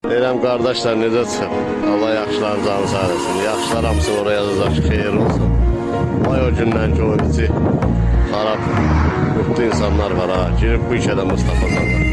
Deyirəm qardaşlar necə çıxıb? Allah yaxşılarınızı sağ eləsin. Yaxşılar hamısı oraya yazacaq ki, xeyir olsun. Vay o gündən ki o içi xarab, qutlu insanlar var ha. Girib bu işə də Mustafa Zanlar.